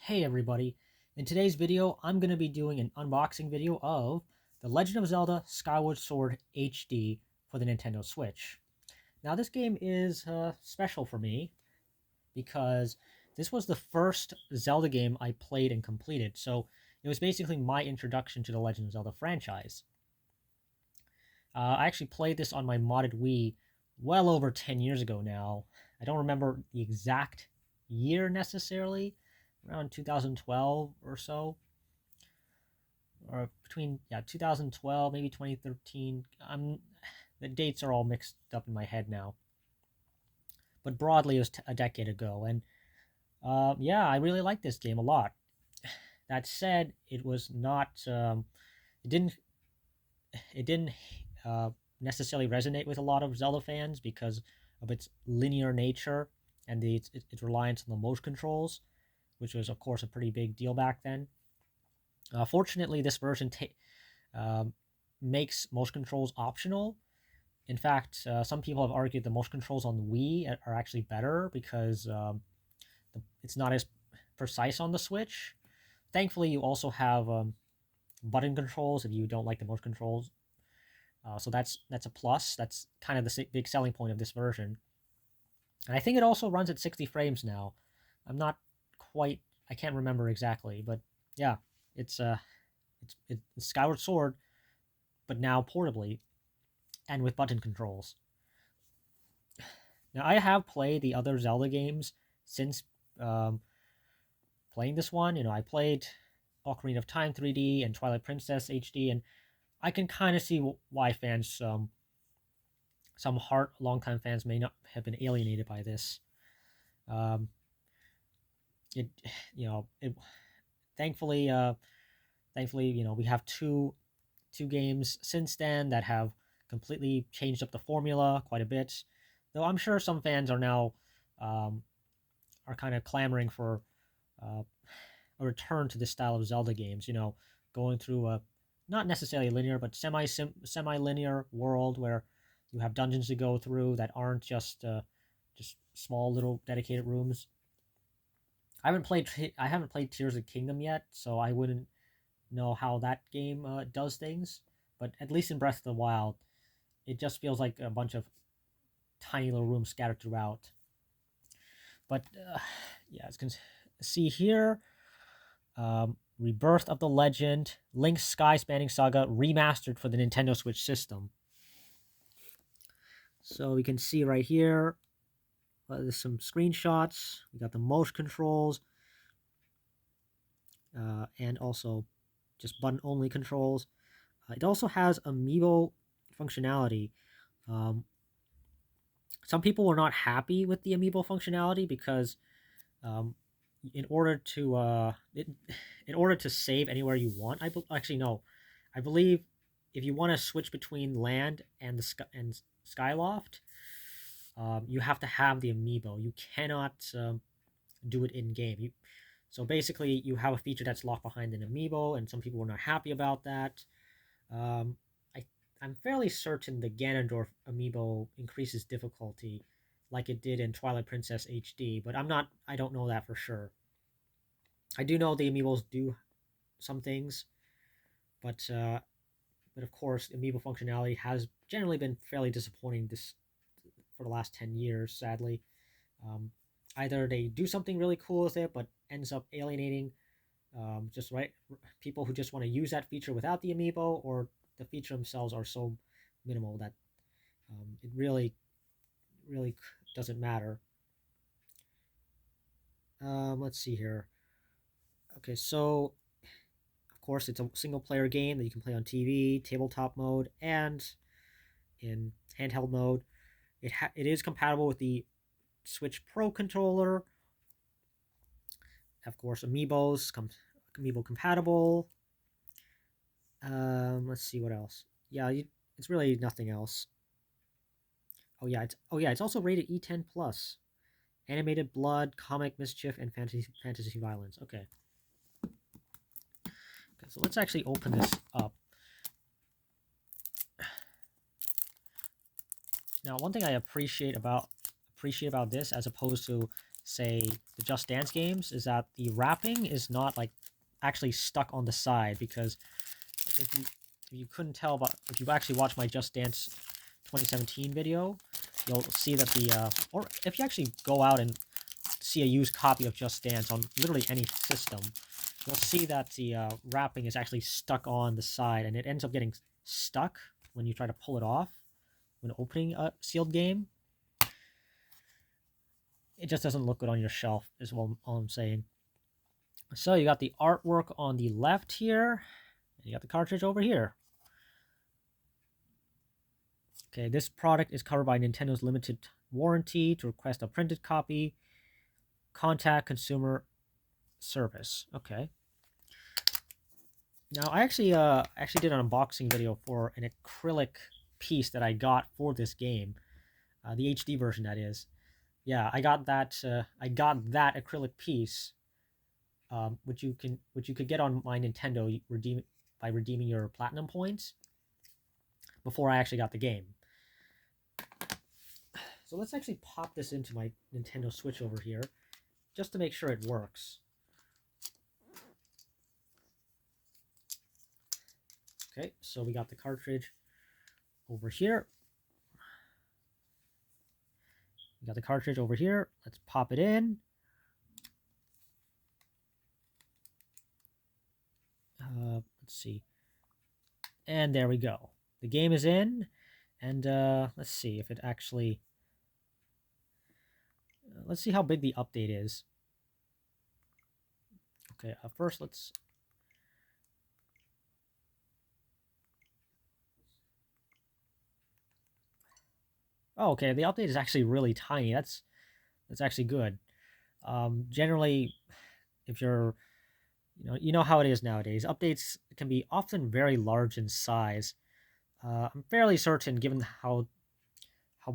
Hey everybody, in today's video I'm going to be doing an unboxing video of The Legend of Zelda Skyward Sword HD for the Nintendo Switch. Now this game is special for me because this was the first Zelda game I played and completed, so it was basically my introduction to the Legend of Zelda franchise. I actually played this on my modded Wii well over 10 years ago now. I don't remember the exact year necessarily, around 2012 or so, or between 2012 maybe 2013. The dates are all mixed up in my head now, but broadly it was a decade ago. And yeah, I really like this game a lot. That said, it was not it didn't it didn't necessarily resonate with a lot of Zelda fans because of its linear nature and its reliance on the motion controls, which was of course a pretty big deal back then. Fortunately, this version um, makes motion controls optional. In fact, some people have argued the motion controls on the Wii are actually better because it's not as precise on the Switch. Thankfully, you also have button controls if you don't like the motion controls. So that's a plus. That's kind of the big selling point of this version. And I think it also runs at 60 frames now. I'm not quite. I can't remember exactly, but yeah, it's it's Skyward Sword, but now portably and with button controls. Now I have played the other Zelda games since um, playing this one. I played Ocarina of Time 3D and Twilight Princess HD, and I can kind of see why fans, some longtime fans, may not have been alienated by this. Um, it, you know, it, thankfully, we have two games since then that have completely changed up the formula quite a bit. Though I'm sure some fans are now um, are kind of clamoring for uh, a return to this style of Zelda games. Going through a not necessarily linear but semi linear world where you have dungeons to go through that aren't just small little dedicated rooms. I haven't played Tears of Kingdom yet, so I wouldn't know how that game does things. But at least in Breath of the Wild, it just feels like a bunch of tiny little rooms scattered throughout. But yeah, as you can see here, Rebirth of the Legend, Link's Sky Spanning Saga remastered for the Nintendo Switch system. So we can see right here, there's some screenshots. We got the motion controls, and also just button-only controls. It also has amiibo functionality. Um, some people were not happy with the amiibo functionality because um, in order to in order to save anywhere you want, actually no, I believe if you want to switch between land and Skyloft, you have to have the amiibo. You cannot do it in game. So basically, you have a feature that's locked behind an amiibo, and some people were not happy about that. Um, I I'm fairly certain the Ganondorf amiibo increases difficulty, like it did in Twilight Princess HD, but I don't know that for sure. I do know the amiibos do some things, but of course, amiibo functionality has generally been fairly disappointing this for the last 10 years. Sadly, um, either they do something really cool with it, but ends up alienating just right people who just want to use that feature without the amiibo, or the feature themselves are so minimal that it really doesn't matter. Let's see here. Okay, so of course it's a single player game that you can play on TV, tabletop mode, and in handheld mode. It is compatible with the Switch Pro controller. Of course, amiibo compatible. Let's see what else. Yeah, it's really nothing else. It's also rated E10 plus. Animated blood, comic mischief, and fantasy violence. Okay. So let's actually open this up. Now, one thing I appreciate about this, as opposed to say, the Just Dance games is that the wrapping is not like actually stuck on the side, because if you couldn't tell, but if you've actually watched my Just Dance 2017 video, you'll see that or if you actually go out and see a used copy of Just Dance on literally any system, you'll see that the wrapping is actually stuck on the side, and it ends up getting stuck when you try to pull it off when opening a sealed game. It just doesn't look good on your shelf, is all I'm saying. So you got the artwork on the left here, and you got the cartridge over here. Okay, this product is covered by Nintendo's limited warranty. To request a printed copy, contact consumer service. Okay. Now I actually did an unboxing video for an acrylic piece that I got for this game, the HD version, that is. Yeah, I got that. I got that acrylic piece, which you could get on my Nintendo by redeeming your platinum points before I actually got the game. So let's actually pop this into my Nintendo Switch over here, just to make sure it works. Okay, so we got the cartridge over here. We got the cartridge over here. Let's pop it in. Let's see. And there we go. The game is in. And let's see if it actually... let's see how big the update is. Okay, first let's... Oh, okay, the update is actually really tiny. That's actually good. Generally, if you're... you know how it is nowadays. Updates can be often very large in size. I'm fairly certain, given how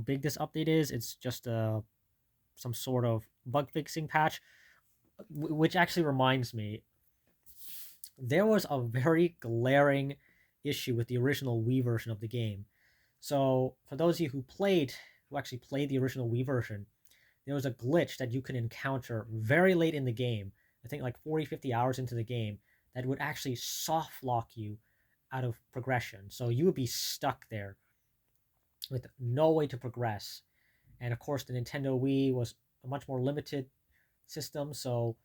big this update is, it's just some sort of bug fixing patch. Which actually reminds me, there was a very glaring issue with the original Wii version of the game. So for those of you who actually played the original Wii version, there was a glitch that you could encounter very late in the game, I think like 40-50 hours into the game, that would actually soft lock you out of progression. So you would be stuck there with no way to progress. And of course, the Nintendo Wii was a much more limited system, so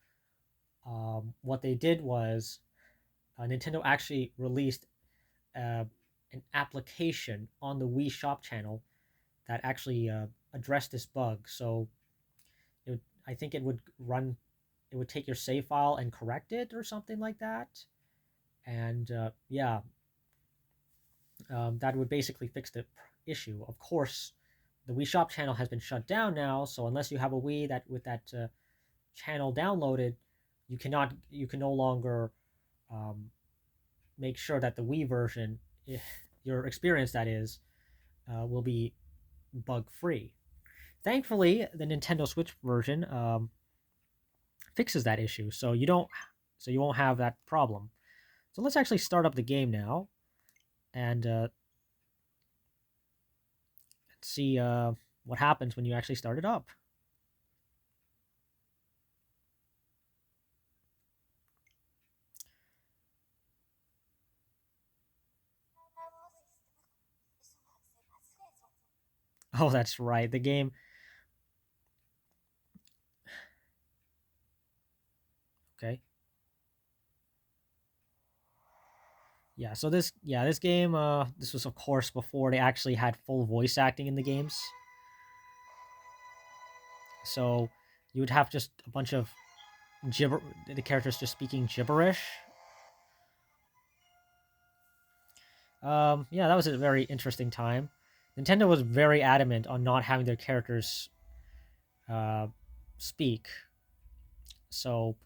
what they did was Nintendo actually released an application on the Wii Shop channel that actually addressed this bug. So I think it would take your save file and correct it or something like that. And yeah, that would basically fix the issue. Of course, the Wii Shop channel has been shut down now, so unless you have a Wii that with that channel downloaded, you can no longer make sure that the Wii version, your experience that is, will be bug free. Thankfully, the Nintendo Switch version fixes that issue, so you won't have that problem. So let's actually start up the game now, and let's see what happens when you actually start it up. Oh, that's right. The game. Okay. Yeah, so this game, this was of course before they actually had full voice acting in the games. So you would have just a bunch of the characters just speaking gibberish. Yeah, that was a very interesting time. Nintendo was very adamant on not having their characters speak. So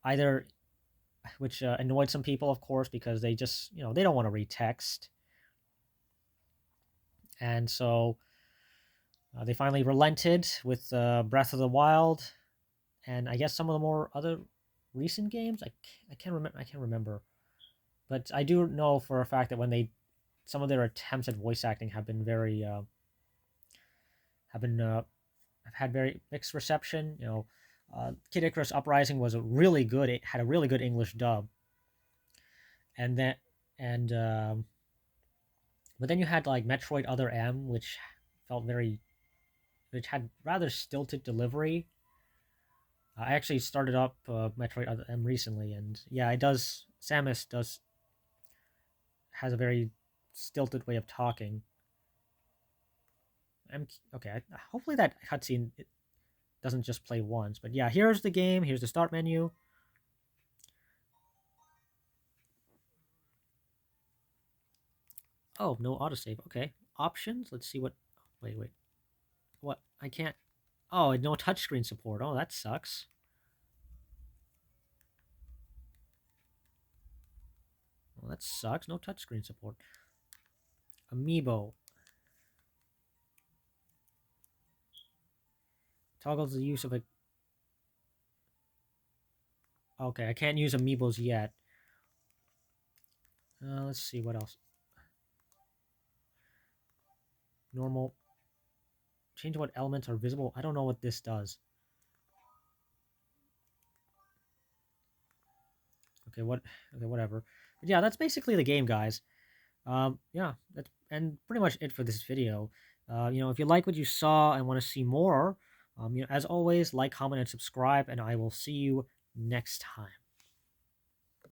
either, which annoyed some people, of course, because they just, they don't want to read text. And so they finally relented with Breath of the Wild, and I guess some of the more other recent games. I can't remember, but I do know for a fact that when some of their attempts at voice acting have been have had very mixed reception. Kid Icarus Uprising was a really good. It had a really good English dub, and then and but then you had like Metroid Other M, which felt very, which had rather stilted delivery. I actually started up Metroid Other M recently, and yeah, it does. Samus does has a very stilted way of talking. I'm okay. Hopefully that cutscene doesn't just play once, but yeah, here's the game. Here's the start menu. Oh, no autosave. Okay, options. Let's see what. Wait. What? I can't. Oh, no touchscreen support. Oh, that sucks. Well, that sucks. No touchscreen support. Amiibo. Toggles the use of a. Okay, I can't use amiibos yet. Let's see what else. Normal. Change what elements are visible. I don't know what this does. Okay, what? Okay, whatever. But yeah, that's basically the game, guys. Yeah, that's and pretty much it for this video. If you like what you saw and want to see more, as always, like, comment, and subscribe, and I will see you next time.